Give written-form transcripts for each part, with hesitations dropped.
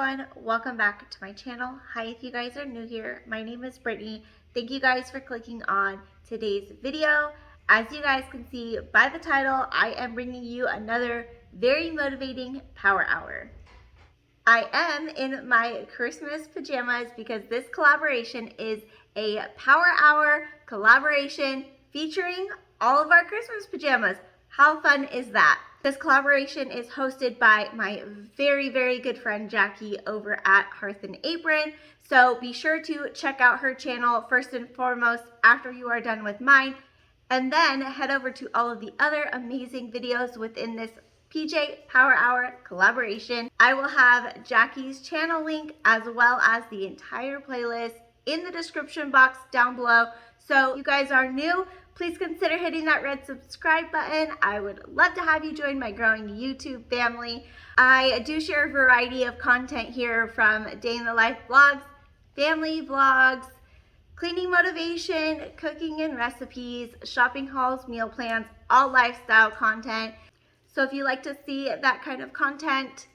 everyone, welcome back to my channel. Hi, if you guys are new here, my name is Brittany. Thank you guys for clicking on today's video. As you guys can see by the title, I am bringing you another very motivating power hour. I am in my Christmas pajamas because this collaboration is a power hour collaboration featuring all of our Christmas pajamas. How fun is that? This collaboration is hosted by my very, very good friend Jackie over at Hearth and Apron. So be sure to check out her channel first and foremost after you are done with mine. And then head over to all of the other amazing videos within this PJ Power Hour collaboration. I will have Jackie's channel link as well as the entire playlist in the description box down below. So if you guys are new, please consider hitting that red subscribe button. I would love to have you join my growing YouTube family. I do share a variety of content here, from day in the life vlogs, family vlogs, cleaning motivation, cooking and recipes, shopping hauls, meal plans, all lifestyle content. So if you like to see that kind of content,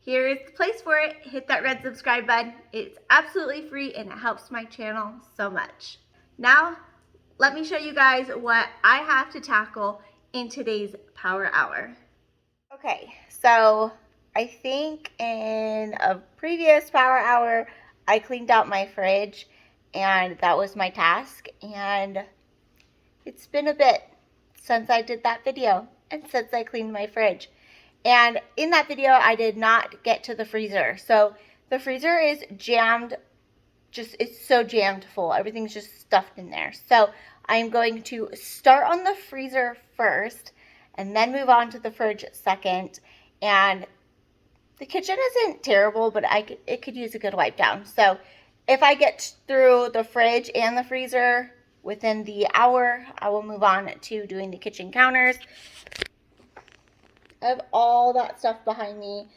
here's the place for it. Hit that red subscribe button. It's absolutely free and it helps my channel so much. Now, let me show you guys what I have to tackle in today's power hour. Okay, so I think in a previous power hour, I cleaned out my fridge and that was my task. And it's been a bit since I did that video and since I cleaned my fridge. And in that video, I did not get to the freezer. So the freezer is jammed, it's so jammed full. Everything's just stuffed in there. So I'm going to start on the freezer first and then move on to the fridge second. And the kitchen isn't terrible, but it could use a good wipe down. So if I get through the fridge and the freezer within the hour, I will move on to doing the kitchen counters. I have all that stuff behind me.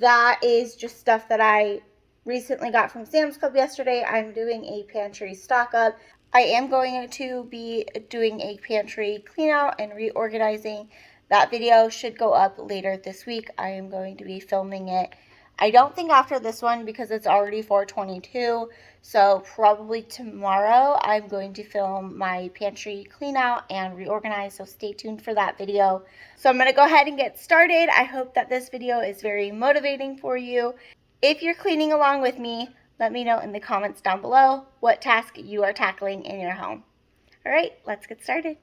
That is just stuff that I recently got from Sam's Club yesterday. I'm doing a pantry stock up. I am going to be doing a pantry clean out and reorganizing. That video should go up later this week. I am going to be filming it. I don't think after this one because it's already 4/22. So probably tomorrow I'm going to film my pantry clean out and reorganize. So stay tuned for that video. So I'm going to go ahead and get started. I hope that this video is very motivating for you. If you're cleaning along with me, let me know in the comments down below what task you are tackling in your home. All right, let's get started.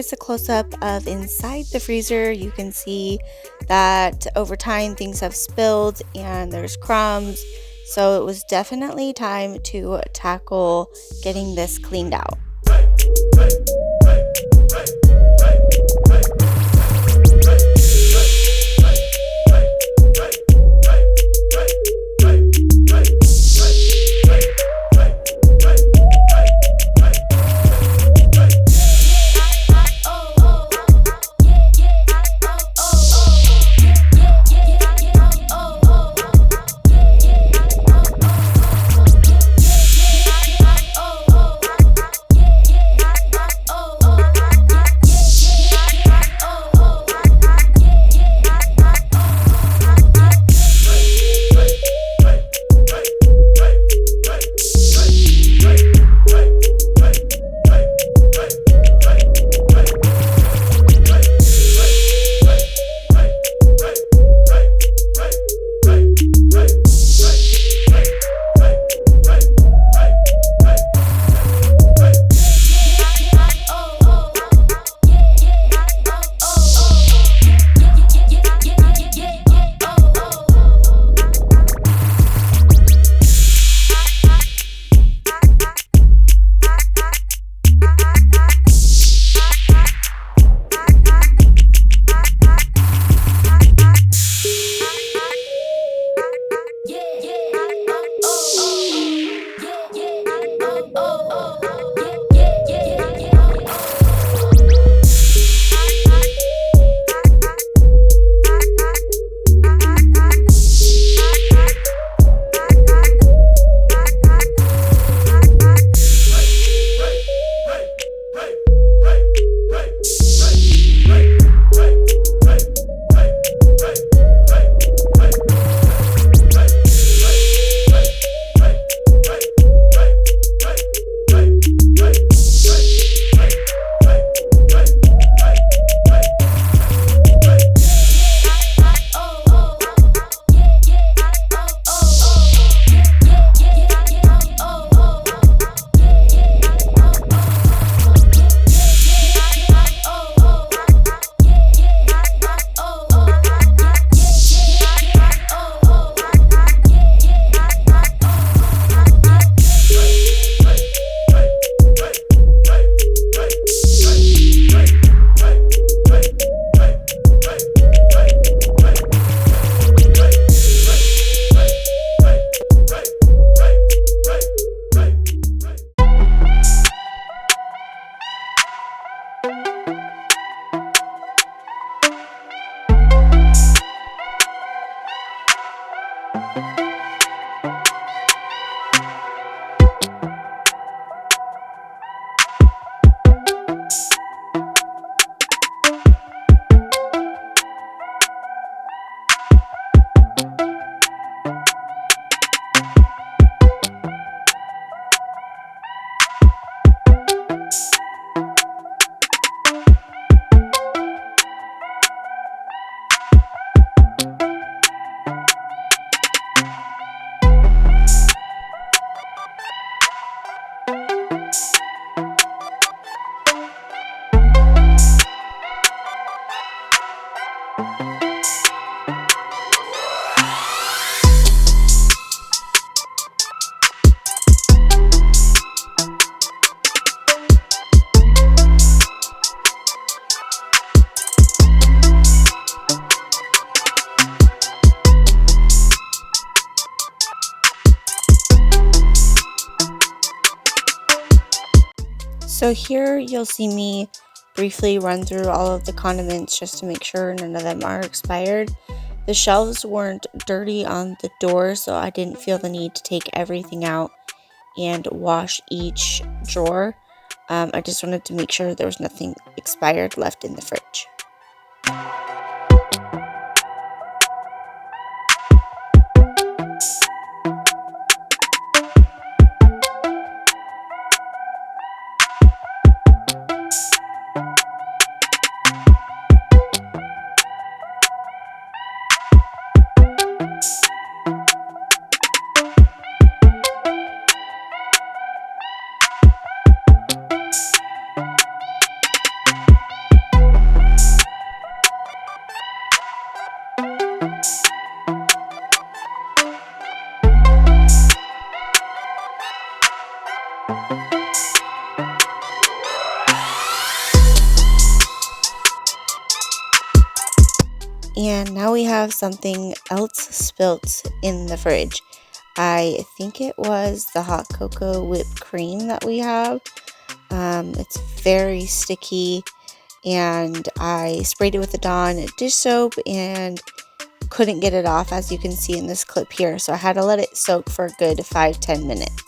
is a close-up of inside the freezer. You can see that over time things have spilled and there's crumbs. So it was definitely time to tackle getting this cleaned out. So here you'll see me briefly run through all of the condiments just to make sure none of them are expired. The shelves weren't dirty on the door, so I didn't feel the need to take everything out and wash each drawer. I just wanted to make sure there was nothing expired left in the fridge. And now we have something else spilt in the fridge. I think it was the hot cocoa whipped cream that we have. It's very sticky, and I sprayed it with the Dawn dish soap and couldn't get it off, as you can see in this clip here. So I had to let it soak for a good 5-10 minutes.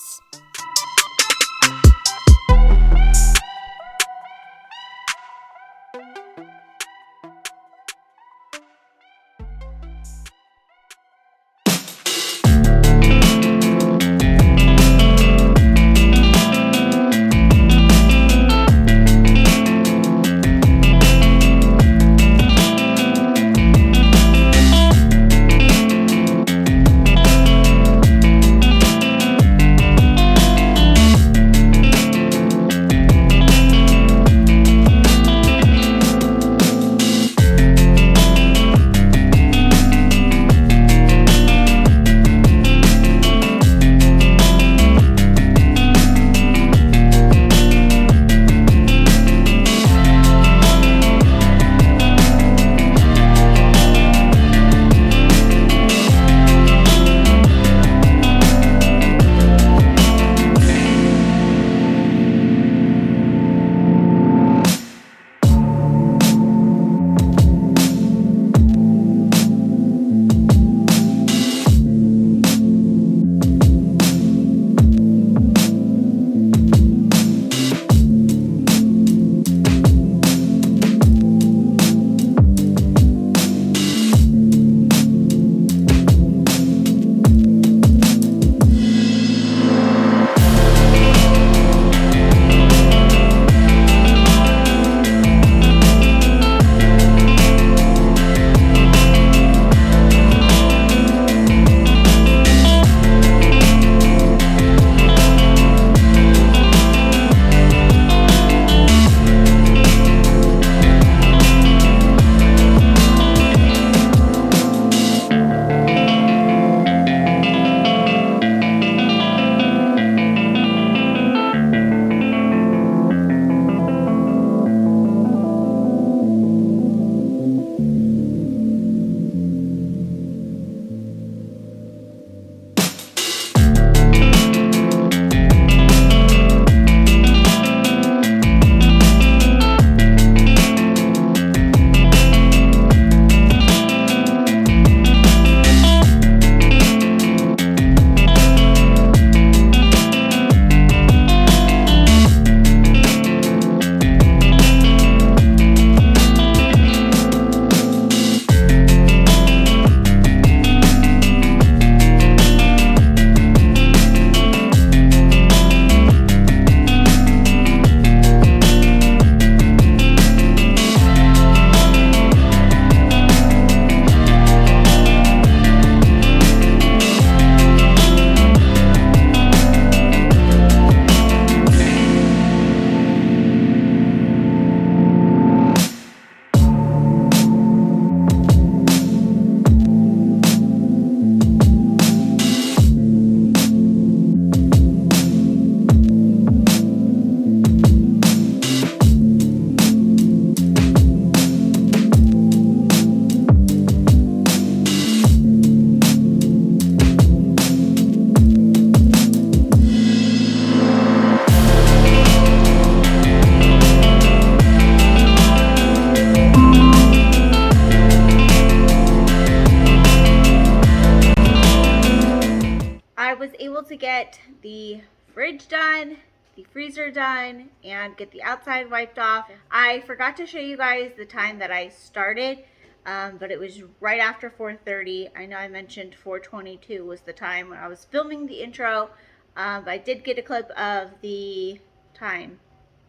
Was able to get the fridge done, the freezer done, and get the outside wiped off. I forgot to show you guys the time that I started, but it was right after 4:30. I know I mentioned 4:22 was the time when I was filming the intro, but I did get a clip of the time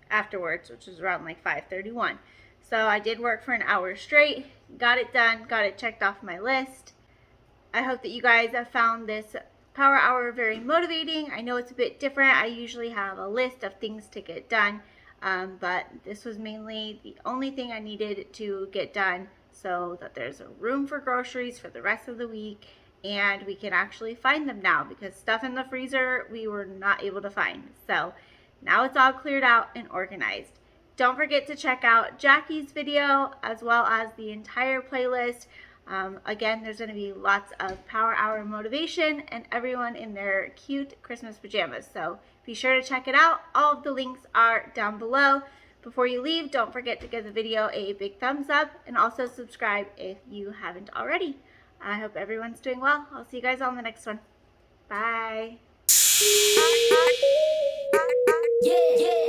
afterwards, which was around like 5:31. So I did work for an hour straight, got it done, got it checked off my list. I hope that you guys have found this power hour very motivating. I know it's a bit different. I usually have a list of things to get done, but this was mainly the only thing I needed to get done so that there's a room for groceries for the rest of the week and we can actually find them now, because stuff in the freezer we were not able to find. So now it's all cleared out and organized. Don't forget to check out Jackie's video as well as the entire playlist. Again, there's going to be lots of power hour motivation and everyone in their cute Christmas pajamas. So be sure to check it out. All of the links are down below. Before you leave, don't forget to give the video a big thumbs up and also subscribe if you haven't already. I hope everyone's doing well. I'll see you guys on the next one. Bye. Yeah, yeah.